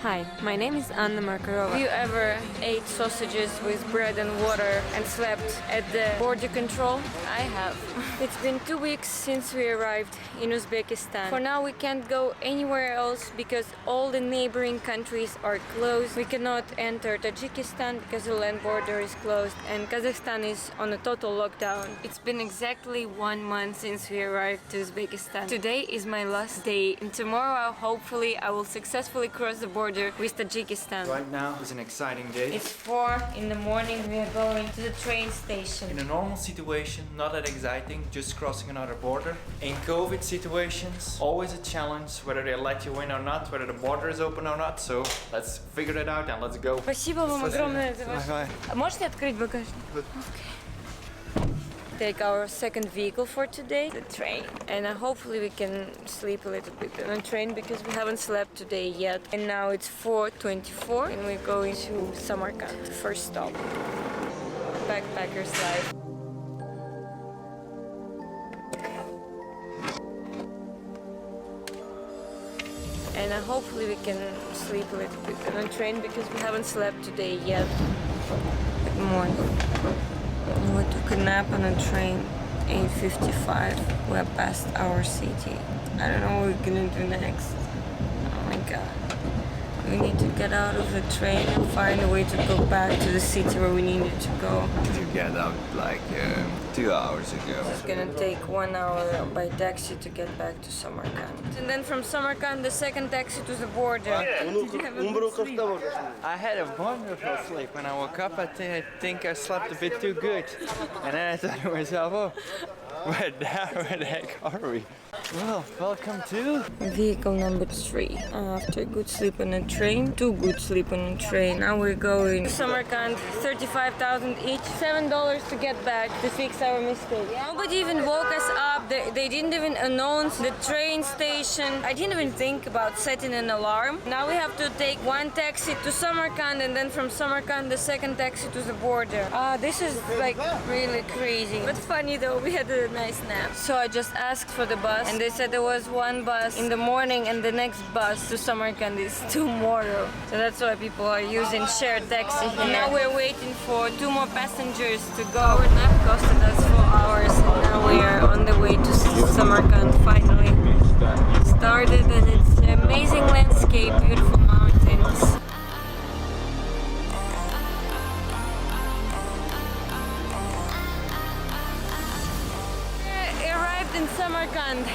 Hi, my name is Anna Markarova. Have you ever ate sausages with bread and water and slept at the border control? I have. It's been 2 weeks since we arrived in Uzbekistan. For now we can't go anywhere else because all the neighboring countries are closed. We cannot enter Tajikistan because the land border is closed, and Kazakhstan is on a total lockdown. It's been exactly 1 month since we arrived to Uzbekistan. Today is my last day, and tomorrow hopefully I will successfully cross the border with Tajikistan. Right now is an exciting day. It's 4 in the morning. We are going to the train station. In a normal situation, not that exciting, just crossing another border. In COVID situations, always a challenge whether they let you in or not, whether the border is open or not. So let's figure it out and let's go. Спасибо вам огромное за ваш... Можете открыть багажник? Take our second vehicle for today, the train, and hopefully we can sleep a little bit on the train because we haven't slept today yet. And now it's 4:24 and we're going to Samarkand, first stop. Backpacker's life. And hopefully we can sleep a little bit on the train because we haven't slept today yet. Good morning. We took a nap on a train, 8:55. We're past our city. I don't know what we're gonna do next. Oh my god. We need to get out of the train and find a way to go back to the city where we needed to go. To get out like 2 hours ago. It's gonna take 1 hour by taxi to get back to Samarkand. And then from Samarkand, the second taxi to the border. Did you have a good sleep? I had a wonderful sleep. When I woke up, I think I slept a bit too good. And then I thought to myself, oh, where the heck are we? Well, welcome to... Vehicle number 3. After a good sleep on a train, 2 good sleep on a train. Now we're going to Samarkand, 35,000 each, $7 to get back to fix our mistake. Nobody even woke us up. They didn't even announce the train station. I didn't even think about setting an alarm. Now we have to take one taxi to Samarkand and then from Samarkand the second taxi to the border. This is like really crazy. But funny though, we had a nice nap. So I just asked for the bus and they said there was one bus in the morning and the next bus to Samarkand is tomorrow. So that's why people are using shared taxi here. And now we're waiting for 2 more passengers to go. Our nap costed us 4 hours and now we are on the way to Samarkand finally. Started and it's an amazing landscape, beautiful mountains. In Samarkand,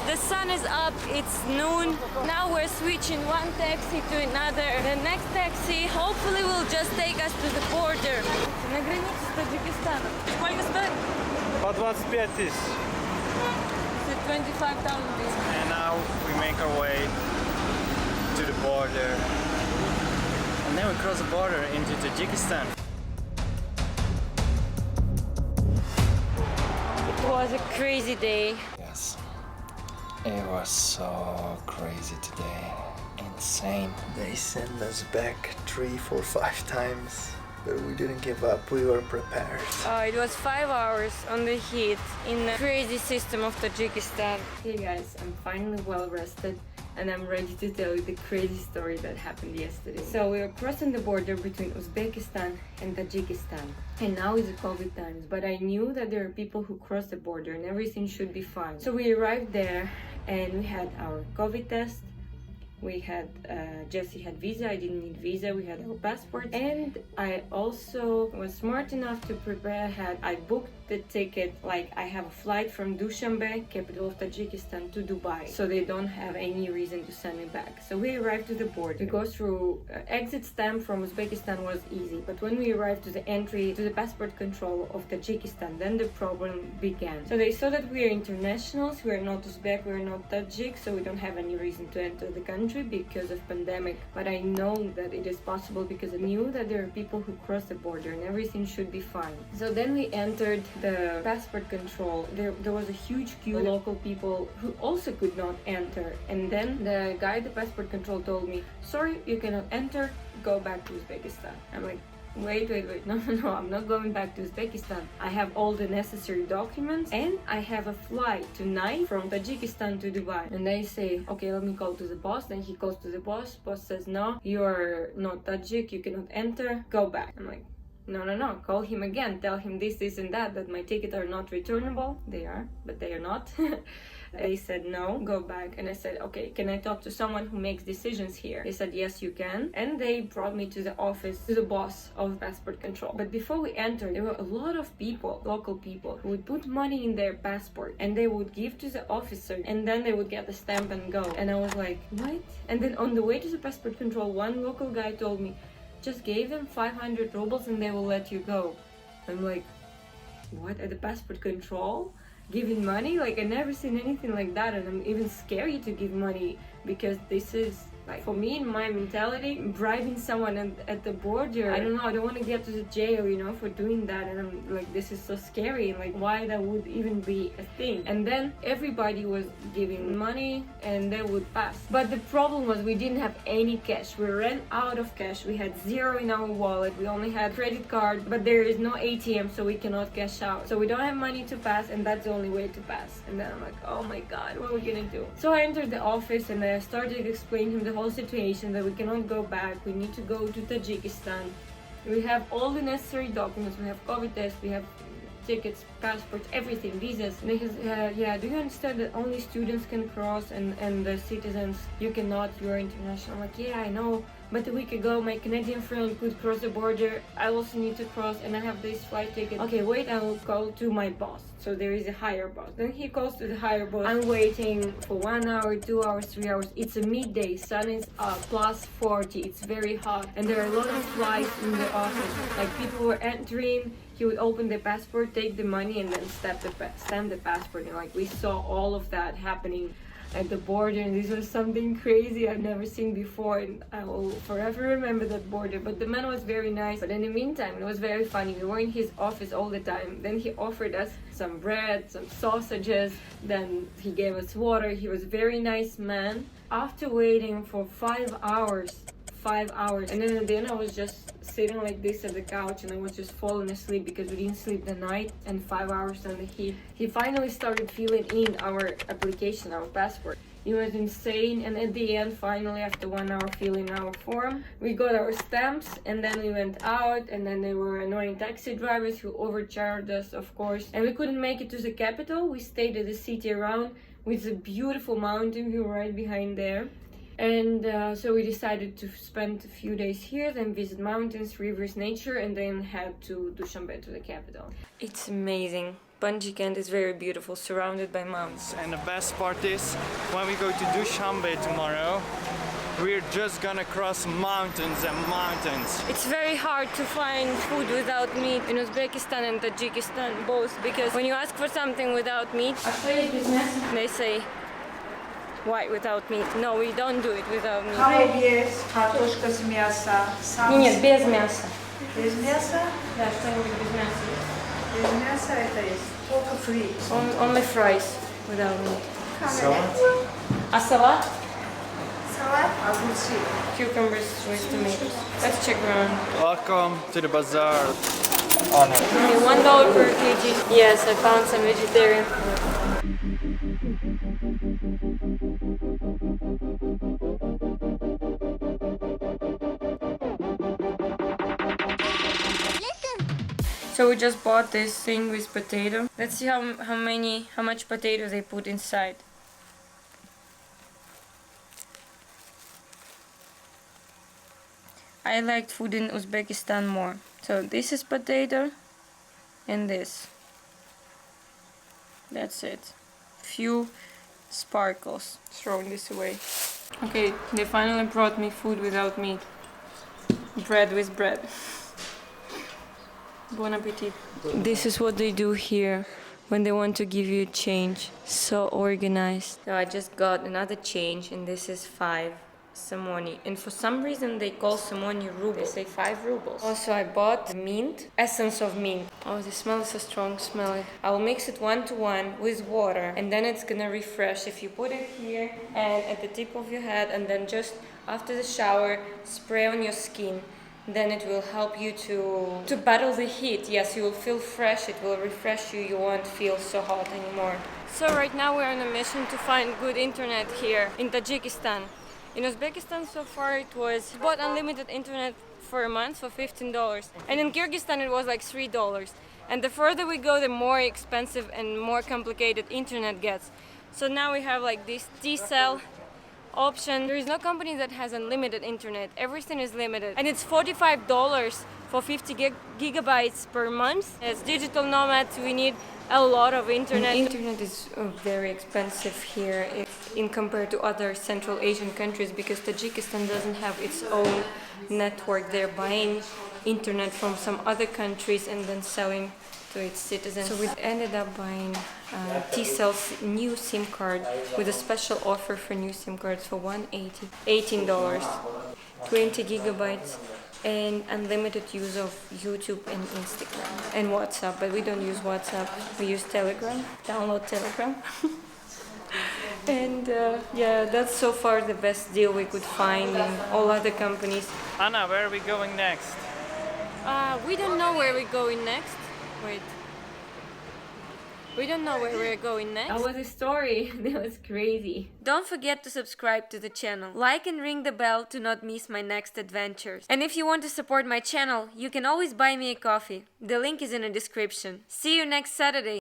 the sun is up, it's noon. Now we're switching one taxi to another. The next taxi hopefully will just take us to the border. На границе с Таджикистаном. Сколько стоит? По 25 тысяч. It's 25,000. And now we make our way to the border. And then we cross the border into Tajikistan. It was a crazy day. Yes, it was so crazy today. Insane. They sent us back 3, 4, 5 times, but we didn't give up. We were prepared. It was 5 hours on the heat in the crazy system of Tajikistan. Hey guys, I'm finally well rested and I'm ready to tell you the crazy story that happened yesterday. So we are crossing the border between Uzbekistan and Tajikistan. And now is the COVID times, but I knew that there are people who cross the border and everything should be fine. So we arrived there and we had our COVID test. We had, Jesse had visa, I didn't need visa, we had our passport. And I also was smart enough to prepare ahead. I booked the ticket, like I have a flight from Dushanbe, capital of Tajikistan, to Dubai. So they don't have any reason to send me back. So we arrived to the border. We go through, exit stamp from Uzbekistan was easy. But when we arrived to the entry, to the passport control of Tajikistan, then the problem began. So they saw that we are internationals, we are not Uzbek, we are not Tajik, so we don't have any reason to enter the country because of pandemic, but I know that it is possible because I knew that there are people who cross the border and everything should be fine. So then we entered the passport control. There was a huge queue of local people who also could not enter, and then the guy at the passport control told me, sorry, you cannot enter, go back to Uzbekistan. I'm like, wait, no, I'm not going back to Uzbekistan. I have all the necessary documents and I have a flight tonight from Tajikistan to Dubai. And they say, okay, let me call to the boss. Then he calls to the boss. Boss says, no, you're not Tajik, you cannot enter, go back. I'm like, no, call him again, tell him this and that my tickets are not returnable. They are, but they are not. They said no, go back. And I said, okay, can I talk to someone who makes decisions here? They said yes, you can. And they brought me to the office, to the boss of passport control. But before we entered, there were a lot of people, local people, who would put money in their passport and they would give to the officer and then they would get the stamp and go. And I was like, what? And then on the way to the passport control, one local guy told me, just gave them 500 rubles and they will let you go. I'm like, what? At the passport control? Giving money? Like, I never seen anything like that, and I'm even scary to give money because this is, like, for me, in my mentality, bribing someone at the border, I don't know, I don't want to get to the jail, you know, for doing that. And I'm like, this is so scary, like, why that would even be a thing. And then everybody was giving money and they would pass. But the problem was we didn't have any cash. We ran out of cash. We had zero in our wallet. We only had credit card, but there is no ATM, so we cannot cash out. So we don't have money to pass, and that's the only way to pass. And then I'm like, oh my god, what are we gonna do? So I entered the office and I started explaining him the whole situation, that we cannot go back, we need to go to Tajikistan. We have all the necessary documents, we have COVID test, we have tickets, passports, everything, visas. And he says, yeah, do you understand that only students can cross and the citizens, you cannot, you're international? I'm like, yeah, I know, but a week ago my Canadian friend could cross the border, I also need to cross and I have this flight ticket. Okay, wait, I will call to my boss. So there is a higher boss. Then he calls to the higher boss. I'm waiting for 1 hour, 2 hours, 3 hours. It's a midday, sun is plus 40, it's very hot. And there are a lot of flies in the office. Like, people were entering, he would open the passport, take the money, and then stamp the passport. And like, we saw all of that happening at the border, and this was something crazy I've never seen before, and I will forever remember that border. But the man was very nice. But in the meantime, it was very funny. We were in his office all the time. Then he offered us some bread, some sausages, then he gave us water. He was a very nice man. After waiting for 5 hours, and then at the end I was just sitting like this at the couch and I was just falling asleep because we didn't sleep the night, and 5 hours on the heat. He finally started filling in our application, our passport. It was insane, and at the end, finally, after 1 hour filling our form, we got our stamps, and then we went out, and then there were annoying taxi drivers who overcharged us, of course, and we couldn't make it to the capital. We stayed at the city around with a beautiful mountain view right behind there. And so we decided to spend a few days here, then visit mountains, rivers, nature, and then head to Dushanbe, to the capital. It's amazing. Panjikent is very beautiful, surrounded by mountains. And the best part is, when we go to Dushanbe tomorrow, we're just gonna cross mountains and mountains. It's very hard to find food without meat in Uzbekistan and Tajikistan both, because when you ask for something without meat, they say, why without meat? No, we don't do it without meat. Хлеб есть, картошка с мяса. Нет, без мяса. Без мяса? Да, что-нибудь без мяса. Без мяса это есть. Только фри. Only fries without meat. Salad? А салат? Салат, огурцы. Cucumbers with tomatoes. Let's check around. Welcome to the bazaar. Only $1 per kg. Yes, I found some vegetarian food. So we just bought this thing with potato. Let's see how much potato they put inside. I liked food in Uzbekistan more. So this is potato and this. That's it. Few sparkles. Throwing this away. Okay, they finally brought me food without meat. Bread with bread. Bon appetit. This is what they do here when they want to give you change. So organized. So I just got another change, and this is 5 samoni. And for some reason they call samoni ruble. They say 5 rubles. Also I bought mint, essence of mint. Oh, the smell is so strong, smell it. I will mix it 1-to-1 with water, and then it's gonna refresh. If you put it here and at the tip of your head, and then just after the shower, spray on your skin. then it will help you to battle the heat. Yes, you will feel fresh, it will refresh you, you won't feel so hot anymore. So right now we're on a mission to find good internet here in Tajikistan. In Uzbekistan so far it was bought unlimited internet for a month for $15, and in Kyrgyzstan it was like $3. And the further we go, the more expensive and more complicated internet gets. So now we have like this T-cell option. There is no company that has unlimited internet. Everything is limited, and it's $45 for 50 gigabytes per month. As digital nomads, we need a lot of internet. Internet is very expensive here in compared to other Central Asian countries, because Tajikistan doesn't have its own network. They're buying internet from some other countries and then selling to its citizens. So we ended up buying T-Cell's new SIM card with a special offer for new SIM cards for $18, 20 gigabytes, and unlimited use of YouTube and Instagram and WhatsApp. But we don't use WhatsApp, we use Telegram. Download Telegram. And yeah, that's so far the best deal we could find in all other companies. Anna, where are we going next? We don't know where we're going next. Wait. We don't know where we're going next. That was a story. That was crazy. Don't forget to subscribe to the channel. Like and ring the bell to not miss my next adventures. And if you want to support my channel, you can always buy me a coffee. The link is in the description. See you next Saturday.